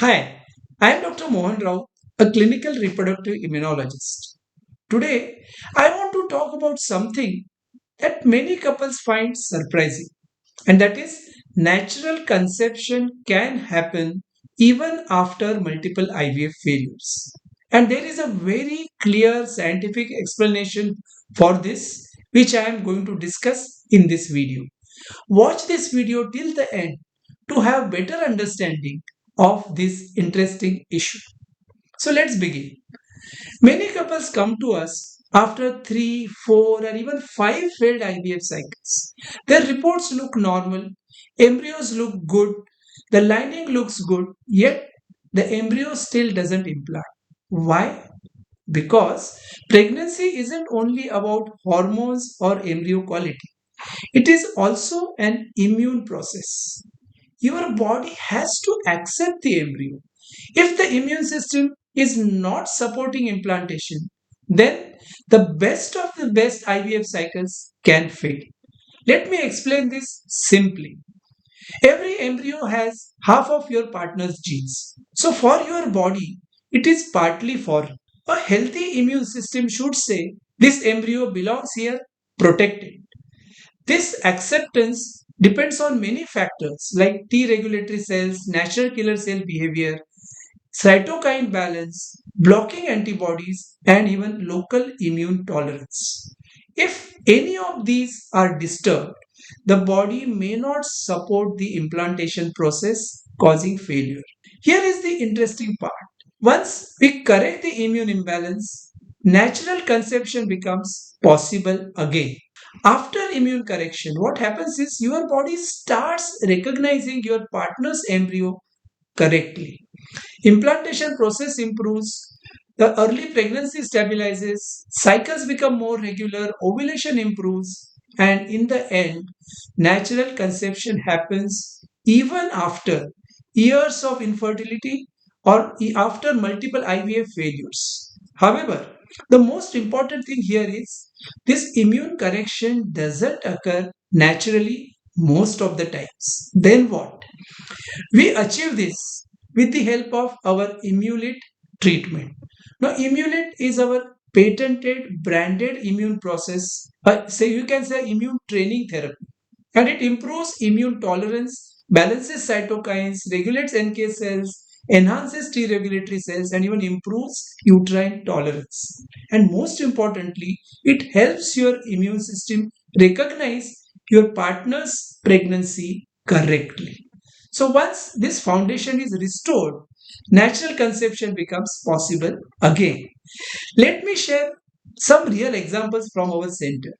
Hi, I am Dr. Mohan Rao, a clinical reproductive immunologist. Today, I want to talk about something that many couples find surprising, and that is natural conception can happen even after multiple IVF failures. And there is a very clear scientific explanation for this, which I am going to discuss in this video. Watch this video till the end to have better understanding of this interesting issue. So let's begin. Many couples come to us after 3, 4 or even 5 failed IVF cycles. Their reports look normal, embryos look good, the lining looks good, yet the embryo still doesn't implant. Why? Because pregnancy isn't only about hormones or embryo quality. It is also an immune process. Your body has to accept the embryo. If the immune system is not supporting implantation, then the best of the best IVF cycles can fail. Let me explain this simply. Every embryo has half of your partner's genes. So, for your body, it is partly foreign. A healthy immune system should say, this embryo belongs here, protect it. This acceptance depends on many factors like T regulatory cells, natural killer cell behavior, cytokine balance, blocking antibodies, and even local immune tolerance. If any of these are disturbed, the body may not support the implantation process, causing failure. Here is the interesting part. Once we correct the immune imbalance, natural conception becomes possible again. After immune correction, what happens is your body starts recognizing your partner's embryo correctly. Implantation process improves, the early pregnancy stabilizes, cycles become more regular, ovulation improves, and in the end, natural conception happens even after years of infertility or after multiple IVF failures. However, the most important thing here is this immune correction doesn't occur naturally most of the times. Then what? We achieve this with the help of our Immulate treatment. Now, Immulate is our patented branded immune process. So you can say immune training therapy, and it improves immune tolerance, balances cytokines, regulates NK cells, enhances T regulatory cells, and even improves uterine tolerance. And most importantly, it helps your immune system recognize your partner's pregnancy correctly. So once this foundation is restored, natural conception becomes possible again. Let me share some real examples from our center.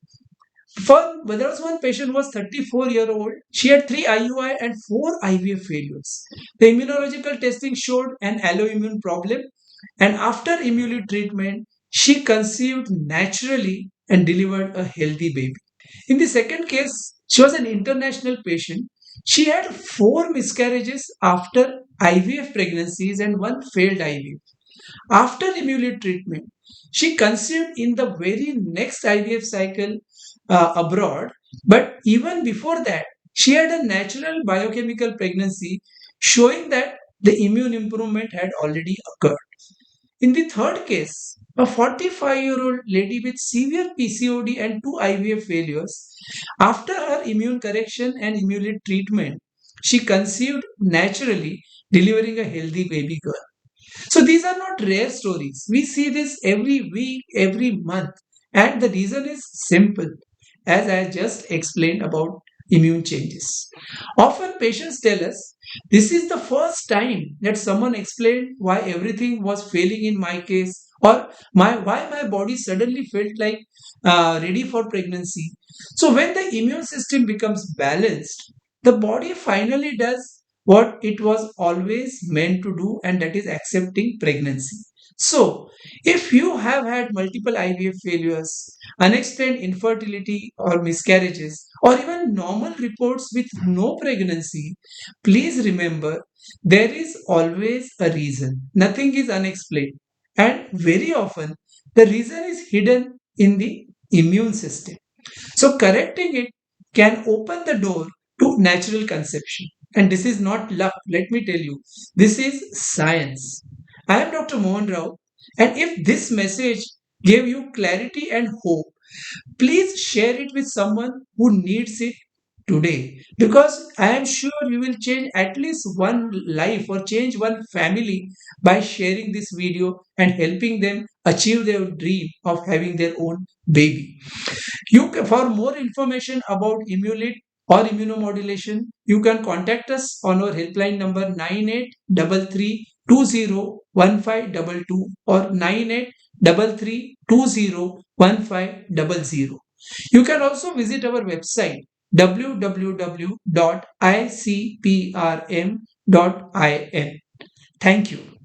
There was one patient who was 34-year-old. She had 3 IUI and 4 IVF failures. The immunological testing showed an alloimmune problem, and after immune treatment, she conceived naturally and delivered a healthy baby. In the second case, she was an international patient. She had 4 miscarriages after IVF pregnancies and one failed IVF. After immune treatment, she conceived in the very next IVF cycle abroad. But even before that, she had a natural biochemical pregnancy showing that the immune improvement had already occurred. In the third case, a 45-year-old lady with severe PCOD and 2 IVF failures, after her immune correction and immune treatment, she conceived naturally, delivering a healthy baby girl. So these are not rare stories. We see this every week, every month. And the reason is simple, as I just explained about immune changes. Often patients tell us this is the first time that someone explained why everything was failing in my case or why my body suddenly felt like ready for pregnancy. So when the immune system becomes balanced, the body finally does what it was always meant to do, and that is accepting pregnancy. So, if you have had multiple IVF failures, unexplained infertility or miscarriages, or even normal reports with no pregnancy, please remember there is always a reason. Nothing is unexplained. And very often, the reason is hidden in the immune system. So, correcting it can open the door to natural conception. And this is not luck, let me tell you. This is science. I am Dr. Mohan Rao, and if this message gave you clarity and hope, please share it with someone who needs it today, because I am sure you will change at least one life or change one family by sharing this video and helping them achieve their dream of having their own baby. For more information about Immulit or immunomodulation, you can contact us on our helpline number 9833201522 or 9833201500. You can also visit our website www.icprm.in. Thank you.